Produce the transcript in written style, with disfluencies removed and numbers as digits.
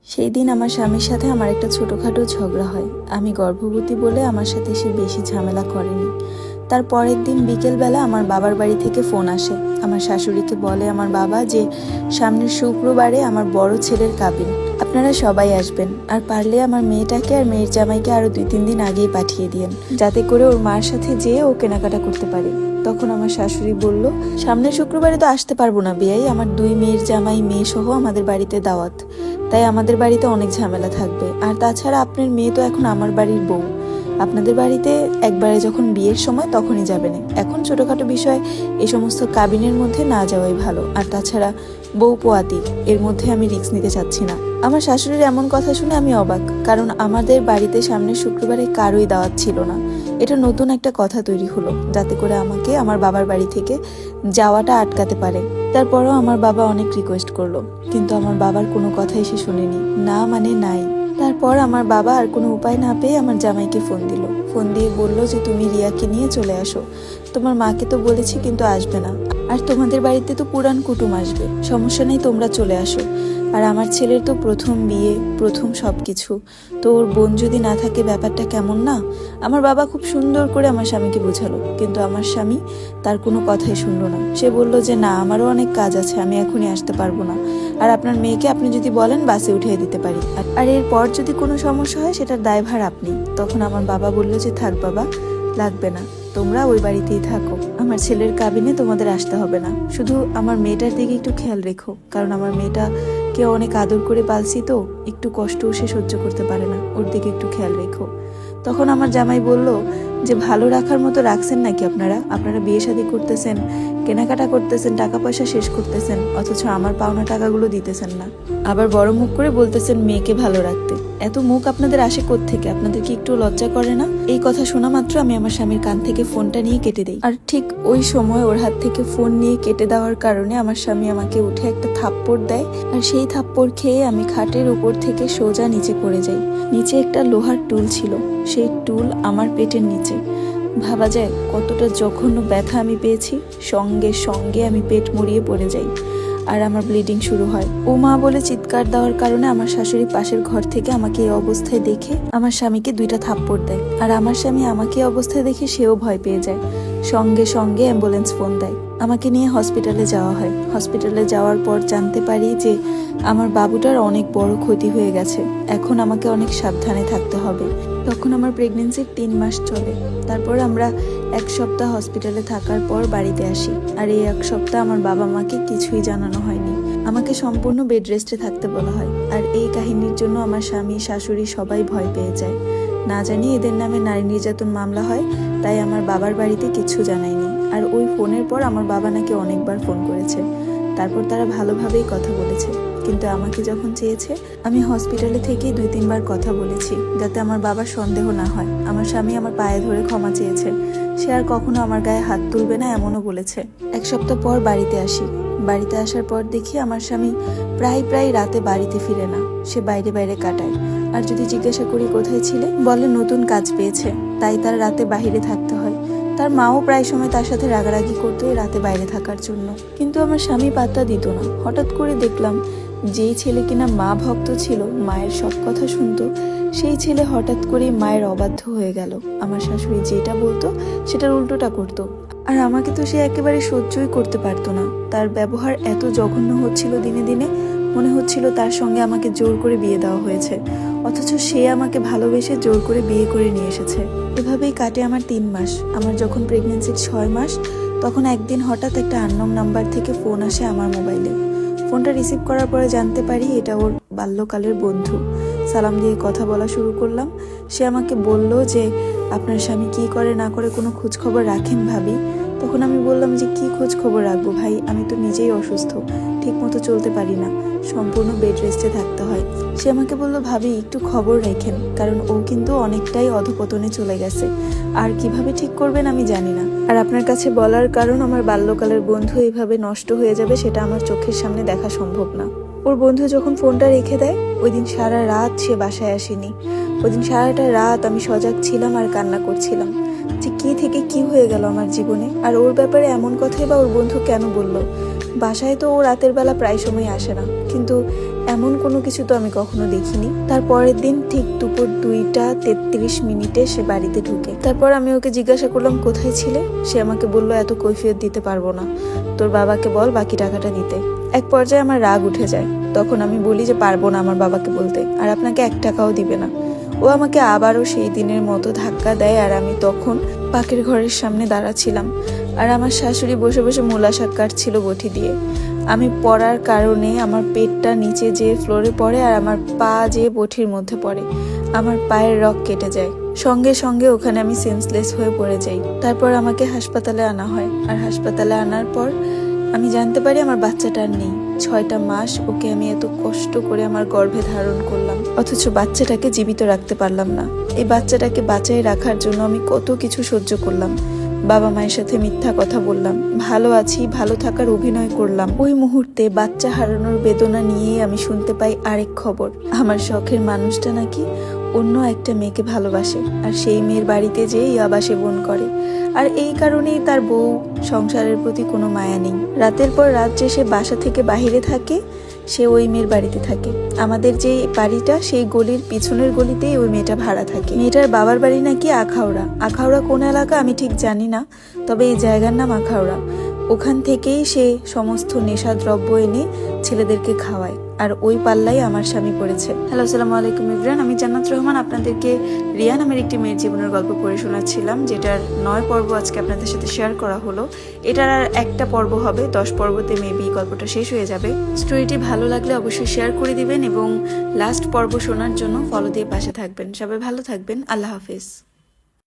সেই দিন আমার স্বামীর সাথে আমার একটা ছোটোখাটো ঝগড়া হয়। আমি গর্ভবতী বলে আমার সাথে সে বেশি ঝামেলা করেনি। তার পরের দিন বিকেলবেলা আমার বাবার বাড়ি থেকে ফোন আসে। আমার শাশুড়িকে বলে আমার বাবা যে সামনের শুক্রবারে আমার বড় ছেলের কাবিন, আপনারা সবাই আসবেন, আর পারলে আমার মেয়েটাকে আর মেয়ের জামাইকে আরো 2-3 দিন আগেই পাঠিয়ে দিয়েন, যাতে করে ওর মার সাথে যেয়ে ও কেনাকাটা করতে পারে। তখন আমার শাশুড়ি বলল, সামনের শুক্রবারে তো আসতে পারবো না বিয়াই, আমার 2 মেয়ের জামাই মেয়ে সহ আমাদের বাড়িতে দাওয়াত, তাই আমাদের বাড়িতে অনেক ঝামেলা থাকবে। আর তাছাড়া আপনার মেয়ে তো এখন আমার বাড়ির বউ, আপনাদের বাড়িতে একবারে যখন বিয়ের সময় তখনই যাবেন, এখন ছোটখাটো বিষয় এই সমস্ত কাবিনের মধ্যে না যাওয়াই ভালো। আর তাছাড়া বউ পোয়াতি, এর মধ্যে আমি রিস্ক নিতে চাচ্ছি না। আমার শাশুড়ির এমন কথা শুনে আমি অবাক, কারণ আমাদের বাড়িতে সামনের শুক্রবারে কারোই দাওয়াত ছিল না। এটা নতুন একটা কথা তৈরি হলো, যাতে করে আমাকে আমার বাবার বাড়ি থেকে যাওয়াটা আটকাতে পারে। তারপরও আমার বাবা অনেক রিকোয়েস্ট করলো, কিন্তু আমার বাবার কোনো কথাই সে শুনেনি, না মানে নাই। তারপর আমার বাবা আর কোনো উপায় না পেয়ে আমার জামাইকে ফোন দিল। ফোন দিয়ে বলল যে তুমি রিয়াকে নিয়ে চলে আসো, তোমার মাকে তো বলেছি কিন্তু আসবে না, আর তোমাদের বাড়িতে তো পুরান কুটুম আসবে, সমস্যা নেই, তোমরা চলে আসো। আর আমার ছেলের তো প্রথম বিয়ে, প্রথম সবকিছু, তো ওর বোন যদি না থাকে ব্যাপারটা কেমন না। আমার বাবা খুব সুন্দর করে আমার স্বামীকে বোঝালো, কিন্তু আমার স্বামী তার কোনো কথাই শুনলো না। সে বলল যে না, আমারও অনেক কাজ আছে, আমি এখনই আসতে পারবো না, আর আপনার মেয়েকে আপনি যদি বলেন বাসে উঠিয়ে দিতে পারি, আর এরপর যদি কোনো সমস্যা হয় সেটার দায়ভার আপনি। তখন আমার বাবা বলল যে থাক বাবা, লাগবে না, তোমরা ওই বাড়িতেই থাকো, আমার ছেলের কাবিনে তোমাদের আসতে হবে না, শুধু আমার মেয়েটার দিকে একটু খেয়াল রেখো, কারণ আমার মেয়েটাকে অনেক আদর করে পালছি, তো একটু কষ্টও সে সহ্য করতে পারে না, ওর দিকে একটু খেয়াল রেখো। তখন আমার জামাই বলল যে ভালো রাখার মতো রাখছেন নাকি আপনারা বিয়ে শাদী করতেছেন, কেনাকাটা করতেছেন, টাকা পয়সা শেষ করতেছেন, অথচ আমার পাওনা টাকাগুলো দিতেছেন না, আবার বড় মুখ করে বলতেছেন মেয়েকে ভালো রাখতে। এত মুখ আপনাদের আসে কোত্থেকে? আপনাদের কি একটু লজ্জা করে না? এই কথা শোনা মাত্র আমি আমার স্বামীর কান থেকে ফোনটা নিয়ে কেটে দেই। আর ঠিক ওই সময় ওর হাত থেকে ফোন নিয়ে কেটে দেওয়ার কারণে আমার স্বামী আমাকে উঠে একটা থাপ্পড় দেয়, আর সেই থাপ্পড় খেয়ে আমি খাটের উপর থেকে সোজা নিচে পড়ে যাই। নিচে একটা লোহার টুল ছিল, সেই টুল আমার পেটের নিচে। ভাবা যায় কতটা জঘন্য ব্যথা আমি পেয়েছি। সঙ্গে সঙ্গে আমি পেট মুড়িয়ে পড়ে যাই, আর আমার ব্লিডিং শুরু হয়। ও মা বলে চিৎকার দেওয়ার কারণে আমার শাশুড়ি পাশের ঘর থেকে আমাকে এই অবস্থায় দেখে আমার স্বামীকে 2টা থাপ্পড় দেয়, আর আমার স্বামী আমাকে এই অবস্থায় দেখে সেও ভয় পেয়ে যায়। সঙ্গে সঙ্গে অ্যাম্বুলেন্স ফোন দেয়, আমাকে নিয়ে হসপিটালে যাওয়া হয়। হসপিটালে যাওয়ার পর জানতে পারি যে আমার বাবুটার অনেক বড় ক্ষতি হয়ে গেছে, এখন আমাকে অনেক সাবধানে থাকতে হবে। তখন আমার প্রেগনেন্সির 3 মাস চলে। তারপর আমরা 1 সপ্তাহ হসপিটালে থাকার পর বাড়িতে আসি, আর এই 1 সপ্তাহ আমার বাবা মাকে কিছুই জানানো হয়নি, আমাকে সম্পূর্ণ বেড রেস্টে থাকতে বলা হয়। আর এই কাহিনীর জন্য আমার স্বামী শাশুড়ি সবাই ভয় পেয়ে যায়, না জানি এদের নামে নারী নির্যাতন মামলা হয়, তাই আমার বাবার বাড়িতে কিছু জানায়নি। আর ওই ফোনের পর আমার বাবা নাকি অনেকবার ফোন করেছে, তারপর তারা ভালোভাবেই কথা বলেছে, কিন্তু আমাকে যখন চেয়েছে আমি হসপিটালে থেকেই 2-3 বার কথা বলেছি, যাতে আমার বাবার সন্দেহ না হয়। আমার স্বামী আমার পায়ে ধরে ক্ষমা চেয়েছে, সে আর কখনো আমার গায়ে হাত তুলবে না এমনও বলেছে। 1 সপ্তাহ পর বাড়িতে আসি। বাড়িতে আসার পর দেখি আমার স্বামী প্রায় রাতে বাড়িতে ফিরে না, সে বাইরে বাইরে কাটায়। আর যদি জিজ্ঞাসা করি কোথায় ছিলে, বলে নতুন কাজ পেয়েছে, তাই তার রাতে বাইরে থাকতে হয়। তার মাও প্রায় সময় তার সাথে রাগারাগি করতো রাতে বাইরে থাকার জন্য, কিন্তু আমার স্বামী পাত্তা দিত না। হঠাৎ করে দেখলাম যেই ছেলে কিনা মা ভক্ত ছিল, মায়ের সব কথা শুনতো, সেই ছেলে হঠাৎ করে মায়ের অবাধ্য হয়ে গেল। আমার শাশুড়ি যেটা বলতো সেটার উল্টোটা করতো, আর আমাকে তো সে একেবারে সহ্যই করতে পারতো না। তার ব্যবহার এত জঘন্য হচ্ছিল দিনে দিনে, মনে হচ্ছিল তার সঙ্গে আমাকে জোর করে বিয়ে দেওয়া হয়েছে, অথচ সে আমাকে ভালোবেসে জোর করে বিয়ে করে নিয়ে এসেছে। এভাবেই কাটে আমার 3 মাস। আমার যখন প্রেগনেন্সির 6 মাস, তখন একদিন হঠাৎ একটা আননোন নাম্বার থেকে ফোন আসে আমার মোবাইলে। ফোনটা রিসিভ করার পরে জানতে পারি এটা ওর বাল্যকালের বন্ধু। সালাম দিয়ে কথা বলা শুরু করলাম। সে আমাকে বলল যে আপনার স্বামী কি করে না করে কোনো খোঁজ খবর রাখেন ভাবি। তখন আমি বললাম যে কি খোঁজ খবর রাখবো ভাই, আমি তো নিজেই অসুস্থ, ঠিক মতো চলতে পারি না, সম্পূর্ণ বেড রেস্টে থাকতে হয়। সে আমাকে বলল ভাবি একটু খবর রাখেন, কারণ ও কিন্তু অনেকটাই অধপতনে চলে গেছে, আর কিভাবে ঠিক করবেন আমি জানি না। আর আপনার কাছে বলার কারণ আমার বাল্যকালের বন্ধু এইভাবে নষ্ট হয়ে যাবে সেটা আমার চোখের সামনে দেখা সম্ভব না। ওর বন্ধু যখন ফোনটা রেখে দেয়, ওই দিন সারা রাত সে বাসায় আসেনি। ওই দিন সারাটা রাত আমি সজাগ ছিলাম আর কান্না করছিলাম যে কি থেকে কি হয়ে গেল আমার জীবনে। আর ওর ব্যাপারে এমন কথাই বা ওর বন্ধু কেন বলল? বাসায় তো ও রাতের বেলা প্রায় সময় আসে না, কিন্তু এমন কোনো কিছু তো আমি কখনো দেখিনি। তার পরের দিন ঠিক দুপুর 2:33 সে বাড়িতে ঢুকে। তারপর আমি ওকে জিজ্ঞাসা করলাম কোথায় ছিলে। সে আমাকে বলল এত কৈফিয়ত দিতে পারবো না, তোর বাবাকে বল বাকি টাকাটা দিতে। এক পর্যায়ে আমার রাগ উঠে যায়। তখন আমি বলি যে পারবো না আমার বাবাকে বলতে, আর আপনাকে 1 টাকাও দিবে না। ও আমাকে আবারও সেই দিনের মতো ধাক্কা দেয়, আর আমি তখন পাকের ঘরের সামনে দাঁড়াছিলাম, আর আমার শাশুড়ি বসে বসে মূলা শাক কাটছিল বটি দিয়ে। আমি পড়ার কারণে আমার পেটটা নিচে যেয়ে ফ্লোরে পড়ে, আর আমার পা যেয়ে বটির মধ্যে পড়ে। আমার পায়ের রগ কেটে যায়। সঙ্গে সঙ্গে ওখানে আমি সেন্সলেস হয়ে পড়ে যাই। তারপর আমাকে হাসপাতালে আনা হয়, আর হাসপাতালে আনার পর আমি জানতে পারি আমার বাচ্চাটা আর নেই। 6টা মাস ওকে আমি এত কষ্ট করে আমার গর্ভে ধারণ করলাম, অথচ বাচ্চাটাকে জীবিত রাখতে পারলাম না। এই বাচ্চাটাকে বাঁচায় রাখার জন্য আমি কত কিছু সহ্য করলাম। বাবা মায়ের সাথে মিথ্যা কথা বললাম, ভালো আছি ভালো থাকার অভিনয় করলাম। ওই মুহূর্তে বাচ্চা হারানোর বেদনা নিয়েই আমি শুনতে পাই আরেক খবর, আমার শখের মানুষটা নাকি অন্য একটা মেয়েকে ভালোবাসে, আর সেই মেয়ের বাড়িতে যেয়ে ইয়াবা সেবন করে। আর এই কারণেই তার বউ সংসারের প্রতি কোনো মায়া নেই। রাতের পর রাত যে সে বাসা থেকে বাহিরে থাকে, সে ওই মেয়ের বাড়িতে থাকে। আমাদের যে বাড়িটা সেই গলির পিছনের গলিতেই ওই মেয়েটা ভাড়া থাকে। মেয়েটার বাবার বাড়ি নাকি আখাউড়া। আখাউড়া কোন এলাকা আমি ঠিক জানি না, তবে এই জায়গার নাম আখাউড়া। ওখান থেকেই সে সমস্ত নেশাদ্রব্য এনে ছেলেদেরকে খাওয়ায়, আর ওই পাল্লাই আমার স্বামী পড়েছে। হ্যালো, আসসালামু আলাইকুম এভরিওয়ান, আমি জান্নাত রহমান আপনাদেরকে রিয়া নামের একটি মেয়ের জীবনের গল্প পড়ে শোনাচ্ছিলাম, যেটার 9 পর্ব আজকে আপনাদের সাথে শেয়ার করা হলো। এটার আর একটা পর্ব হবে, 10 পর্বতে মেবি গল্পটা শেষ হয়ে যাবে। স্টোরিটি ভালো লাগলে অবশ্যই শেয়ার করে দিবেন এবং লাস্ট পর্ব শোনার জন্য ফলো দিয়ে পাশে থাকবেন। সবাই ভালো থাকবেন, আল্লাহ হাফিজ।